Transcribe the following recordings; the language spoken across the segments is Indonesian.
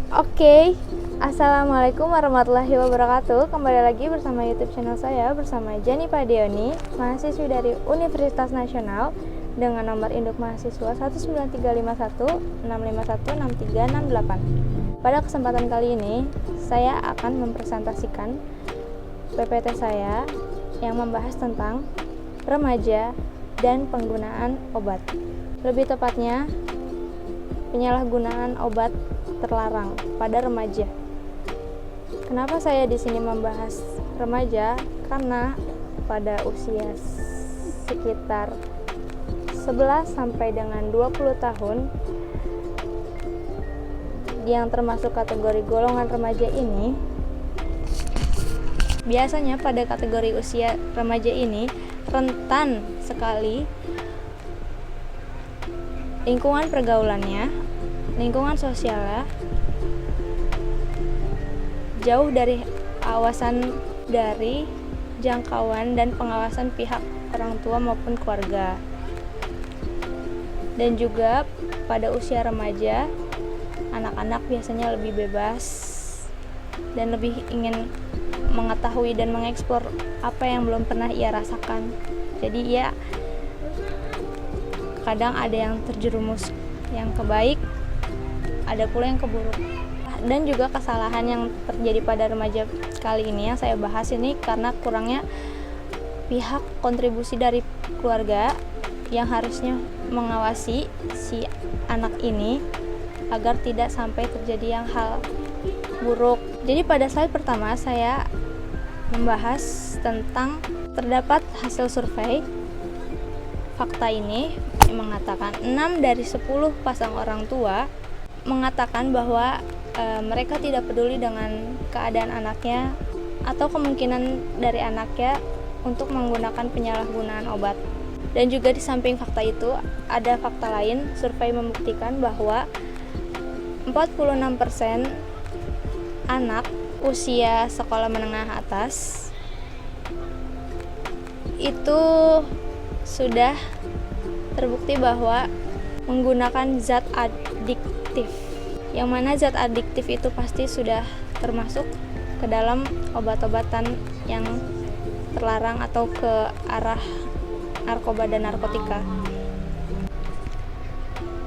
Oke, Assalamualaikum warahmatullahi wabarakatuh. Kembali lagi bersama YouTube channel saya bersama Jani Padeoni, mahasiswi dari Universitas Nasional dengan nomor induk mahasiswa 1935165163638. Pada kesempatan kali ini, saya akan mempresentasikan PPT saya yang membahas tentang remaja dan penggunaan obat. Lebih tepatnya, penyalahgunaan obat terlarang pada remaja. Kenapa saya di sini membahas remaja? Karena pada usia sekitar 11 sampai dengan 20 tahun yang termasuk kategori golongan remaja ini, biasanya pada kategori usia remaja ini rentan sekali lingkungan pergaulannya, lingkungan sosialnya jauh dari awasan dari jangkauan dan pengawasan pihak orang tua maupun keluarga. Dan juga pada usia remaja, anak-anak biasanya lebih bebas dan lebih ingin mengetahui dan mengeksplor apa yang belum pernah ia rasakan. Jadi ia kadang ada yang terjerumus yang kebaik, ada pula yang keburuk. Dan juga kesalahan yang terjadi pada remaja kali ini yang saya bahas ini karena kurangnya pihak kontribusi dari keluarga yang harusnya mengawasi si anak ini agar tidak sampai terjadi yang hal buruk. Jadi pada slide pertama saya membahas tentang terdapat hasil survei. Fakta ini mengatakan 6 dari 10 pasang orang tua mengatakan bahwa mereka tidak peduli dengan keadaan anaknya atau kemungkinan dari anaknya untuk menggunakan penyalahgunaan obat. Dan juga di samping fakta itu, ada fakta lain, survei membuktikan bahwa 46% anak usia sekolah menengah atas itu sudah terbukti bahwa menggunakan zat adiktif, yang mana zat adiktif itu pasti sudah termasuk ke dalam obat-obatan yang terlarang atau ke arah narkoba dan narkotika.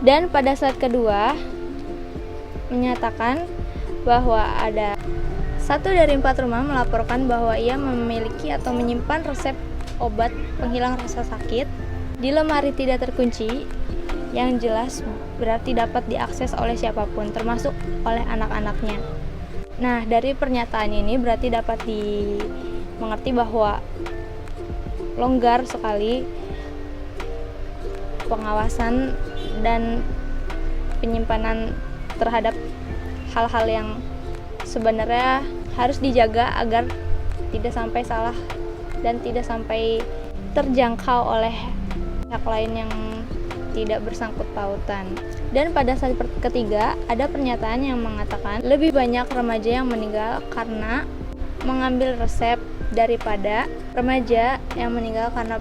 Dan pada slide kedua menyatakan bahwa ada 1 dari 4 rumah melaporkan bahwa ia memiliki atau menyimpan resep obat penghilang rasa sakit di lemari tidak terkunci, yang jelas berarti dapat diakses oleh siapapun, termasuk oleh anak-anaknya. Nah, dari pernyataan ini berarti dapat dimengerti bahwa longgar sekali pengawasan dan penyimpanan terhadap hal-hal yang sebenarnya harus dijaga agar tidak sampai salah dan tidak sampai terjangkau oleh pihak lain yang tidak bersangkut pautan. Dan pada slide ketiga ada pernyataan yang mengatakan lebih banyak remaja yang meninggal karena mengambil resep daripada remaja yang meninggal karena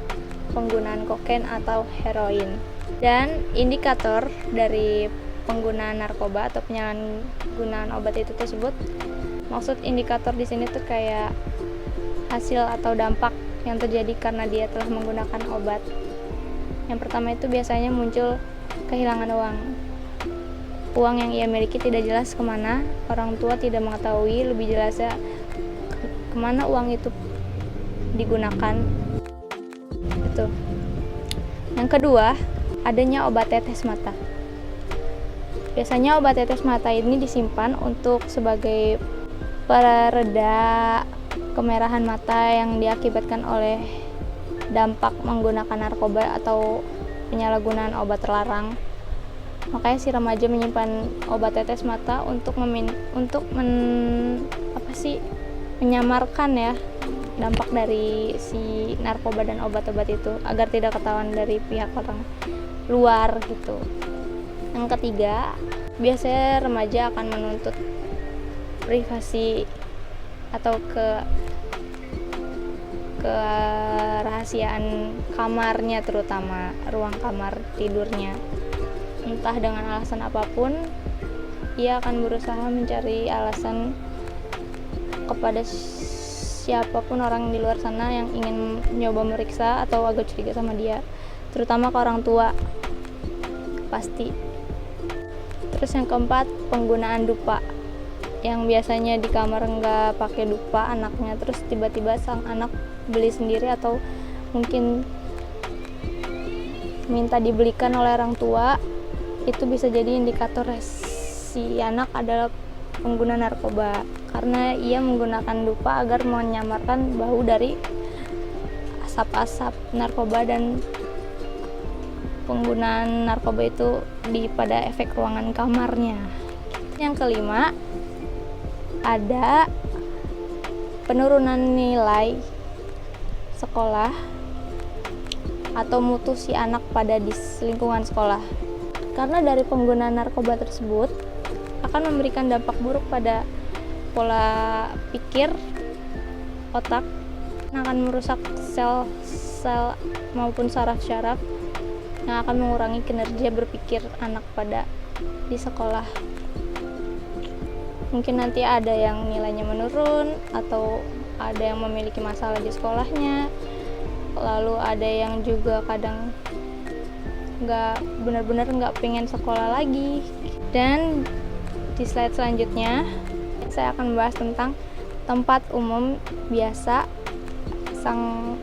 penggunaan kokain atau heroin. Dan indikator dari penggunaan narkoba atau penyalahgunaan obat itu tersebut, maksud indikator di sini tuh kayak hasil atau dampak yang terjadi karena dia telah menggunakan obat. Yang pertama itu biasanya muncul kehilangan uang yang ia miliki tidak jelas kemana, orang tua tidak mengetahui lebih jelasnya kemana uang itu digunakan. Itu. Yang kedua, adanya obat tetes mata. Biasanya obat tetes mata ini disimpan untuk sebagai pereda kemerahan mata yang diakibatkan oleh dampak menggunakan narkoba atau penyalahgunaan obat terlarang. Makanya si remaja menyimpan obat tetes mata untuk menyamarkan ya dampak dari si narkoba dan obat-obat itu agar tidak ketahuan dari pihak orang luar gitu. Yang ketiga, biasanya remaja akan menuntut privasi atau kerahasiaan kamarnya, terutama ruang kamar tidurnya. Entah dengan alasan apapun, ia akan berusaha mencari alasan kepada siapapun orang di luar sana yang ingin mencoba meriksa atau agak curiga sama dia, terutama ke orang tua pasti. Terus yang keempat, penggunaan dupa. Yang biasanya di kamar nggak pakai dupa anaknya, terus tiba-tiba sang anak beli sendiri atau mungkin minta dibelikan oleh orang tua, itu bisa jadi indikator si anak adalah pengguna narkoba, karena ia menggunakan dupa agar menyamarkan bau dari asap-asap narkoba dan penggunaan narkoba itu pada efek ruangan kamarnya. Yang kelima, ada penurunan nilai sekolah atau mutu si anak pada di lingkungan sekolah. Karena dari penggunaan narkoba tersebut akan memberikan dampak buruk pada pola pikir, otak, akan merusak sel-sel maupun saraf-saraf yang akan mengurangi kinerja berpikir anak pada di sekolah. Mungkin nanti ada yang nilainya menurun atau ada yang memiliki masalah di sekolahnya, lalu ada yang juga kadang benar-benar nggak pengen sekolah lagi. Dan di slide selanjutnya saya akan membahas tentang tempat umum biasa sang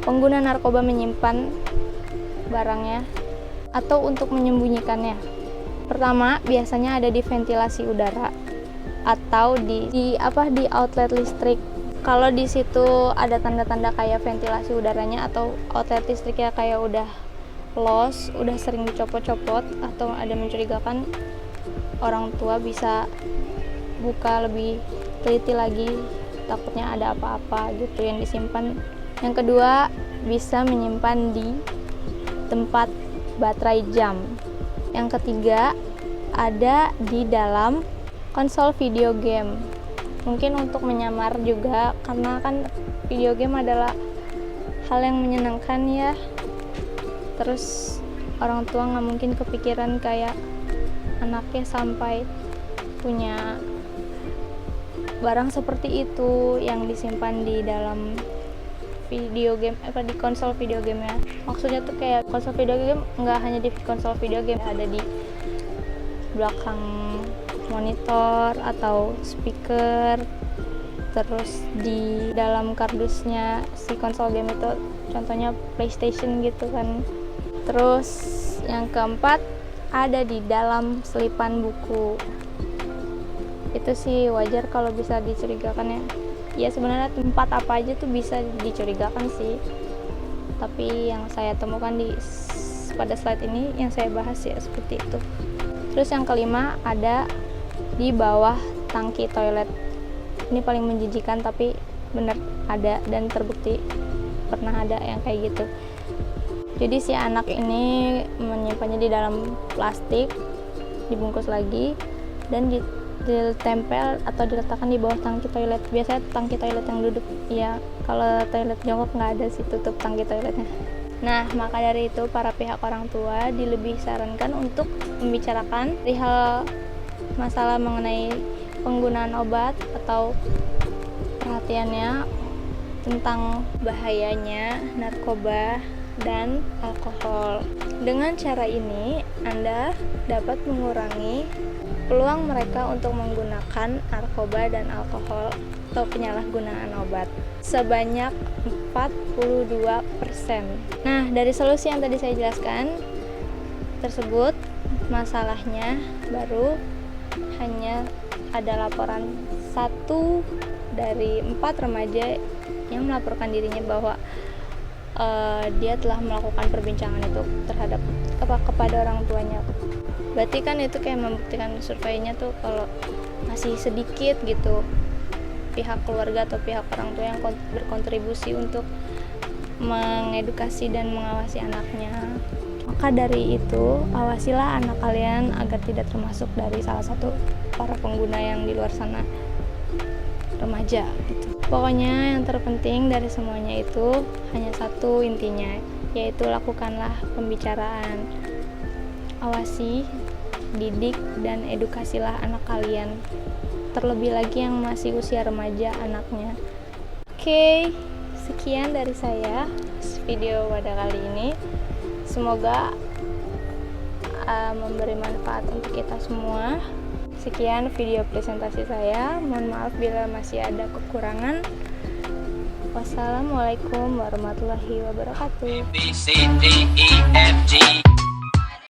pengguna narkoba menyimpan barangnya atau untuk menyembunyikannya. Pertama, biasanya ada di ventilasi udara atau di outlet listrik. Kalau di situ ada tanda-tanda kayak ventilasi udaranya atau outlet listriknya kayak udah los, udah sering dicopot-copot atau ada mencurigakan, orang tua bisa buka lebih teliti lagi, takutnya ada apa-apa gitu yang disimpan. Yang kedua, bisa menyimpan di tempat baterai jam. Yang ketiga, ada di dalam konsol video game. Mungkin untuk menyamar juga, karena kan video game adalah hal yang menyenangkan ya. Terus orang tua nggak mungkin kepikiran kayak anaknya sampai punya barang seperti itu yang disimpan di dalam video game, di konsol video game ya. Maksudnya tuh kayak konsol video game nggak hanya di konsol video game, ada di belakang monitor atau speaker, terus di dalam kardusnya si konsol game itu, contohnya PlayStation gitu kan. Terus yang keempat, ada di dalam selipan buku. Itu sih wajar kalau bisa dicurigakan ya. Ya sebenarnya tempat apa aja tuh bisa dicurigakan sih, tapi yang saya temukan pada slide ini yang saya bahas ya seperti itu. Terus yang kelima, ada di bawah tangki toilet. Ini paling menjijikan tapi bener ada dan terbukti pernah ada yang kayak gitu. Jadi si anak ini menyimpannya di dalam plastik, dibungkus lagi dan ditempel atau diletakkan di bawah tangki toilet. Biasanya tangki toilet yang duduk ya, kalau toilet jongkok nggak ada sih tutup tangki toiletnya. Nah, maka dari itu para pihak orang tua lebih sarankan untuk membicarakan perihal masalah mengenai penggunaan obat atau perhatiannya tentang bahayanya narkoba dan alkohol. Dengan cara ini, Anda dapat mengurangi peluang mereka untuk menggunakan narkoba dan alkohol atau penyalahgunaan obat sebanyak 42%. Nah, dari solusi yang tadi saya jelaskan tersebut, masalahnya baru hanya ada laporan 1 dari 4 remaja yang melaporkan dirinya bahwa dia telah melakukan perbincangan itu terhadap kepada orang tuanya. Berarti kan itu kayak membuktikan surveinya tuh kalau masih sedikit gitu pihak keluarga atau pihak orang tua yang berkontribusi untuk mengedukasi dan mengawasi anaknya. Maka dari itu, awasilah anak kalian agar tidak termasuk dari salah satu para pengguna yang di luar sana, remaja gitu. Pokoknya yang terpenting dari semuanya itu hanya satu intinya, yaitu lakukanlah pembicaraan. Awasi didik dan edukasilah anak kalian, terlebih lagi yang masih usia remaja anaknya. Oke, sekian dari saya video pada kali ini. Semoga memberi manfaat untuk kita semua. Sekian video presentasi saya. Mohon maaf bila masih ada kekurangan. Wassalamualaikum warahmatullahi wabarakatuh.